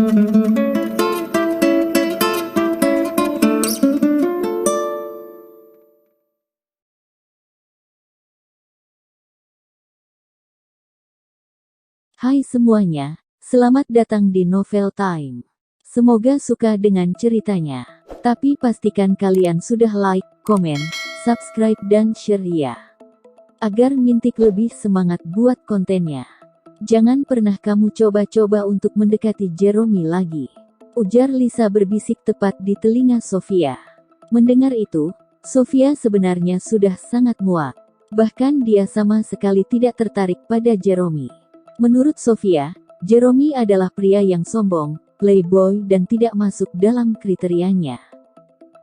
Hai semuanya, selamat datang di Novel Time. Semoga suka dengan ceritanya. Tapi pastikan kalian sudah like, komen, subscribe dan share ya. Agar Mintik lebih semangat buat kontennya. Jangan pernah kamu coba-coba untuk mendekati Jeremy lagi. Ujar Lisa berbisik tepat di telinga Sofia. Mendengar itu, Sofia sebenarnya sudah sangat muak. Bahkan dia sama sekali tidak tertarik pada Jeremy. Menurut Sofia, Jeremy adalah pria yang sombong, playboy dan tidak masuk dalam kriterianya.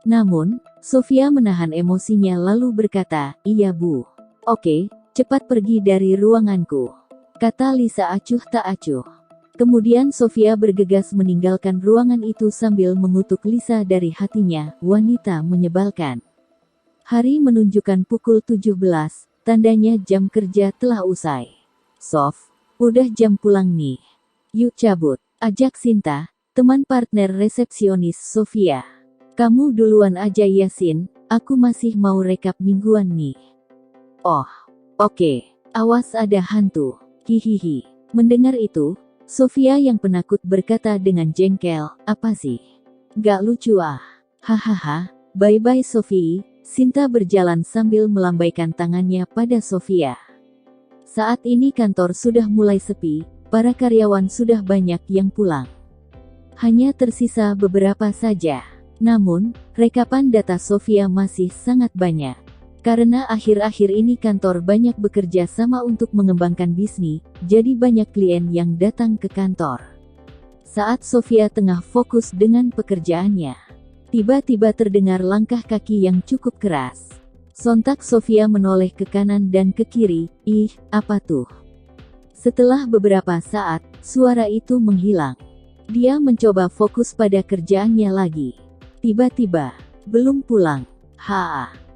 Namun, Sofia menahan emosinya lalu berkata, "Iya Bu. Oke, cepat pergi dari ruanganku," kata Lisa acuh tak acuh. Kemudian Sofia bergegas meninggalkan ruangan itu sambil mengutuk Lisa dari hatinya, wanita menyebalkan. Hari menunjukkan pukul 17, tandanya jam kerja telah usai. "Sof, udah jam pulang nih. Yuk cabut," ajak Sinta, teman partner resepsionis Sofia. "Kamu duluan aja Yasin, aku masih mau rekap mingguan nih." "Oh, oke. Awas ada hantu. Hihihi." Mendengar itu, Sofia yang penakut berkata dengan jengkel, "Apa sih? Gak lucu ah." "Hahaha, bye-bye Sofi." Sinta berjalan sambil melambaikan tangannya pada Sofia. Saat ini kantor sudah mulai sepi, para karyawan sudah banyak yang pulang. Hanya tersisa beberapa saja. Namun, rekapan data Sofia masih sangat banyak. Karena akhir-akhir ini kantor banyak bekerja sama untuk mengembangkan bisnis, jadi banyak klien yang datang ke kantor. Saat Sofia tengah fokus dengan pekerjaannya, tiba-tiba terdengar langkah kaki yang cukup keras. Sontak Sofia menoleh ke kanan dan ke kiri, "Ih, apa tuh?" Setelah beberapa saat, suara itu menghilang. Dia mencoba fokus pada kerjaannya lagi. Tiba-tiba, "Belum pulang."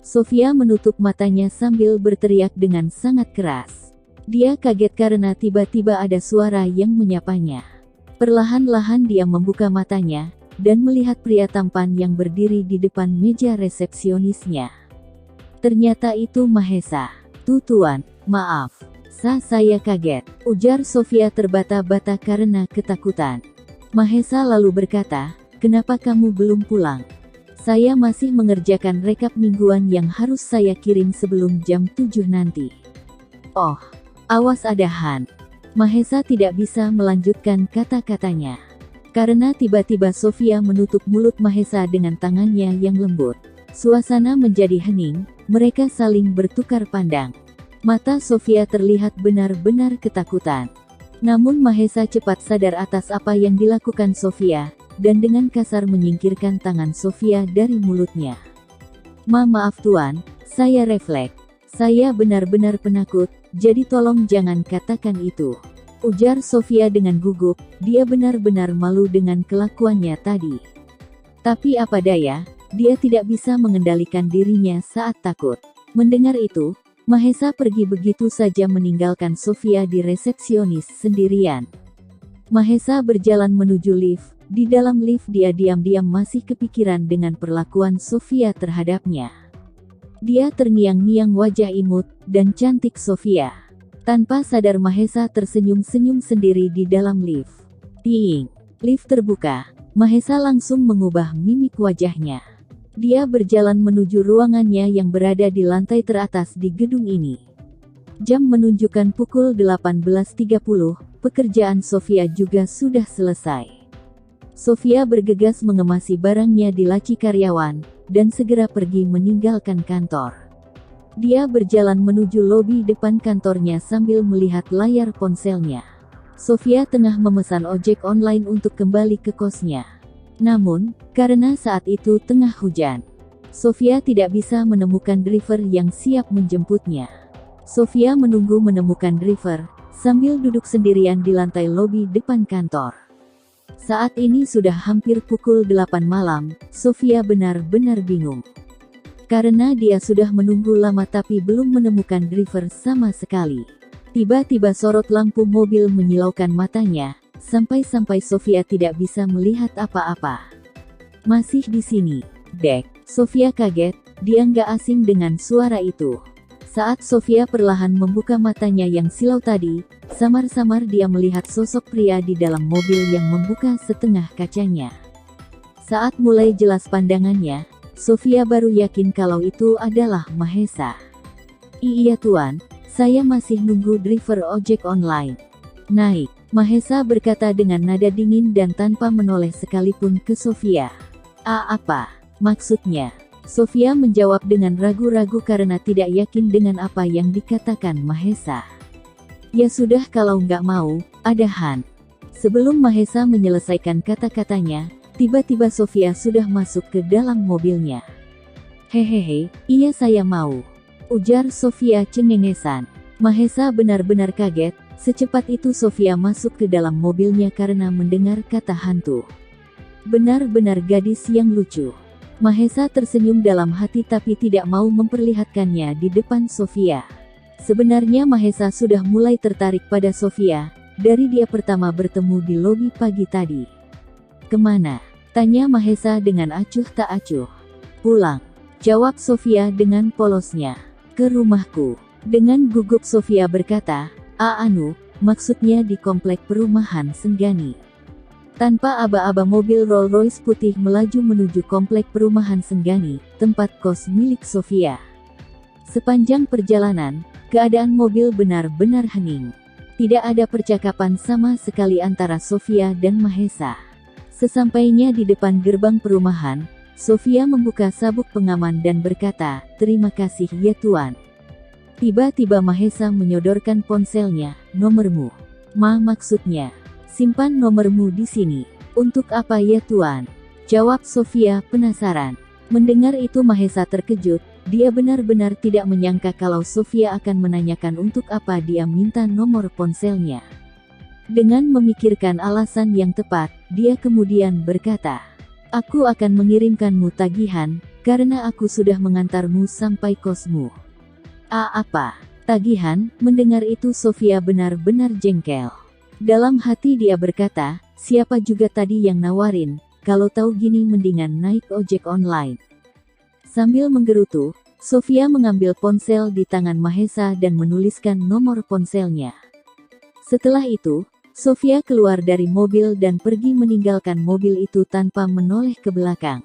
Sofia menutup matanya sambil berteriak dengan sangat keras. Dia kaget karena tiba-tiba ada suara yang menyapanya. Perlahan-lahan dia membuka matanya, dan melihat pria tampan yang berdiri di depan meja resepsionisnya. Ternyata itu Mahesa. "Tuan, maaf. Saya kaget," ujar Sofia terbata-bata karena ketakutan. Mahesa lalu berkata, "Kenapa kamu belum pulang? Saya masih mengerjakan rekap mingguan yang harus saya kirim sebelum jam 7 nanti." "Oh, awas ada Han." Mahesa tidak bisa melanjutkan kata-katanya. Karena tiba-tiba Sofia menutup mulut Mahesa dengan tangannya yang lembut. Suasana menjadi hening, mereka saling bertukar pandang. Mata Sofia terlihat benar-benar ketakutan. Namun Mahesa cepat sadar atas apa yang dilakukan Sofia, dan dengan kasar menyingkirkan tangan Sofia dari mulutnya. Maaf Tuan, saya refleks. Saya benar-benar penakut, jadi tolong jangan katakan itu," ujar Sofia dengan gugup. Dia benar-benar malu dengan kelakuannya tadi. Tapi apa daya, dia tidak bisa mengendalikan dirinya saat takut. Mendengar itu, Mahesa pergi begitu saja meninggalkan Sofia di resepsionis sendirian. Mahesa berjalan menuju lift. Di dalam lift dia diam-diam masih kepikiran dengan perlakuan Sofia terhadapnya. Dia terngiang-ngiang wajah imut dan cantik Sofia. Tanpa sadar Mahesa tersenyum-senyum sendiri di dalam lift. Ting! Lift terbuka. Mahesa langsung mengubah mimik wajahnya. Dia berjalan menuju ruangannya yang berada di lantai teratas di gedung ini. Jam menunjukkan pukul 18.30, pekerjaan Sofia juga sudah selesai. Sofia bergegas mengemasi barangnya di laci karyawan, dan segera pergi meninggalkan kantor. Dia berjalan menuju lobi depan kantornya sambil melihat layar ponselnya. Sofia tengah memesan ojek online untuk kembali ke kosnya. Namun, karena saat itu tengah hujan, Sofia tidak bisa menemukan driver yang siap menjemputnya. Sofia menunggu menemukan driver, sambil duduk sendirian di lantai lobi depan kantor. Saat ini sudah hampir pukul 8 malam, Sofia benar-benar bingung. Karena dia sudah menunggu lama tapi belum menemukan driver sama sekali. Tiba-tiba sorot lampu mobil menyilaukan matanya, sampai-sampai Sofia tidak bisa melihat apa-apa. Masih di sini, Dek. Sofia kaget, dia nggak asing dengan suara itu. Saat Sofia perlahan membuka matanya yang silau tadi, samar-samar dia melihat sosok pria di dalam mobil yang membuka setengah kacanya. Saat mulai jelas pandangannya, Sofia baru yakin kalau itu adalah Mahesa. Iya tuan, saya masih nunggu driver ojek online. Naik, Mahesa berkata dengan nada dingin dan tanpa menoleh sekalipun ke Sofia. Apa? Maksudnya? Sofia menjawab dengan ragu-ragu karena tidak yakin dengan apa yang dikatakan Mahesa. Ya sudah kalau nggak mau, ada Han. Sebelum Mahesa menyelesaikan kata-katanya, tiba-tiba Sofia sudah masuk ke dalam mobilnya. Hehehe, iya saya mau. Ujar Sofia cengengesan. Mahesa benar-benar kaget, secepat itu Sofia masuk ke dalam mobilnya karena mendengar kata hantu. Benar-benar gadis yang lucu. Mahesa tersenyum dalam hati tapi tidak mau memperlihatkannya di depan Sofia. Sebenarnya Mahesa sudah mulai tertarik pada Sofia, dari dia pertama bertemu di lobi pagi tadi. Kemana? Tanya Mahesa dengan acuh tak acuh. Pulang. Jawab Sofia dengan polosnya. Ke rumahku. Dengan gugup Sofia berkata, maksudnya di komplek perumahan Senggani. Tanpa aba-aba mobil Rolls-Royce putih melaju menuju komplek perumahan Senggani, tempat kos milik Sofia. Sepanjang perjalanan, keadaan mobil benar-benar hening. Tidak ada percakapan sama sekali antara Sofia dan Mahesa. Sesampainya di depan gerbang perumahan, Sofia membuka sabuk pengaman dan berkata, "Terima kasih ya tuan." Tiba-tiba Mahesa menyodorkan ponselnya, "Nomormu." Maksudnya, "Simpan nomormu di sini." "Untuk apa ya tuan?" jawab Sofia penasaran. Mendengar itu Mahesa terkejut, dia benar-benar tidak menyangka kalau Sofia akan menanyakan untuk apa dia minta nomor ponselnya. Dengan memikirkan alasan yang tepat, dia kemudian berkata, "Aku akan mengirimkanmu tagihan, karena aku sudah mengantarmu sampai kosmu." Apa? Tagihan? Mendengar itu Sofia benar-benar jengkel. Dalam hati dia berkata, siapa juga tadi yang nawarin, kalau tahu gini mendingan naik ojek online. Sambil menggerutu, Sofia mengambil ponsel di tangan Mahesa dan menuliskan nomor ponselnya. Setelah itu, Sofia keluar dari mobil dan pergi meninggalkan mobil itu tanpa menoleh ke belakang.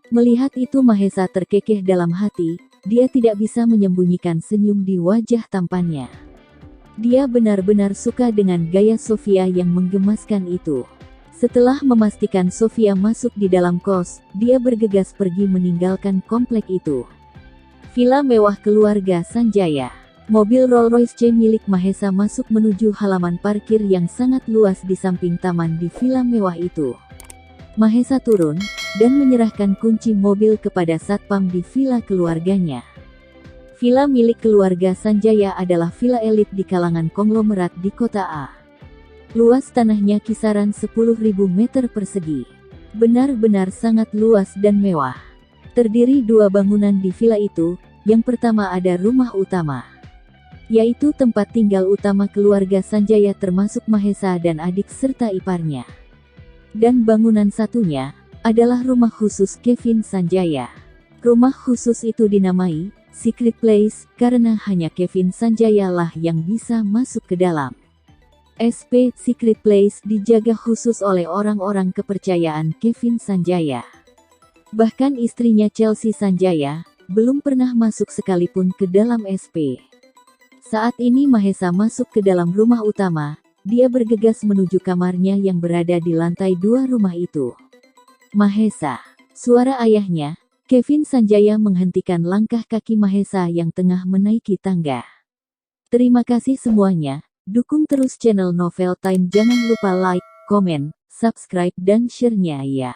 Melihat itu Mahesa terkekeh dalam hati, dia tidak bisa menyembunyikan senyum di wajah tampannya. Dia benar-benar suka dengan gaya Sofia yang menggemaskan itu. Setelah memastikan Sofia masuk di dalam kos, dia bergegas pergi meninggalkan komplek itu. Villa mewah keluarga Sanjaya. Mobil Rolls-Royce milik Mahesa masuk menuju halaman parkir yang sangat luas di samping taman di villa mewah itu. Mahesa turun, dan menyerahkan kunci mobil kepada satpam di villa keluarganya. Villa milik keluarga Sanjaya adalah villa elit di kalangan konglomerat di kota A. Luas tanahnya kisaran 10.000 meter persegi. Benar-benar sangat luas dan mewah. Terdiri dua bangunan di villa itu, yang pertama ada rumah utama, yaitu tempat tinggal utama keluarga Sanjaya termasuk Mahesa dan adik serta iparnya. Dan bangunan satunya, adalah rumah khusus Kevin Sanjaya. Rumah khusus itu dinamai Secret Place, karena hanya Kevin Sanjaya lah yang bisa masuk ke dalam. SP Secret Place dijaga khusus oleh orang-orang kepercayaan Kevin Sanjaya. Bahkan istrinya Chelsea Sanjaya, belum pernah masuk sekalipun ke dalam SP. Saat ini Mahesa masuk ke dalam rumah utama, dia bergegas menuju kamarnya yang berada di lantai 2 rumah itu. "Mahesa." Suara ayahnya, Kevin Sanjaya menghentikan langkah kaki Mahesa yang tengah menaiki tangga. Terima kasih semuanya, dukung terus channel Novel Time, jangan lupa like, komen, subscribe dan share-nya ya.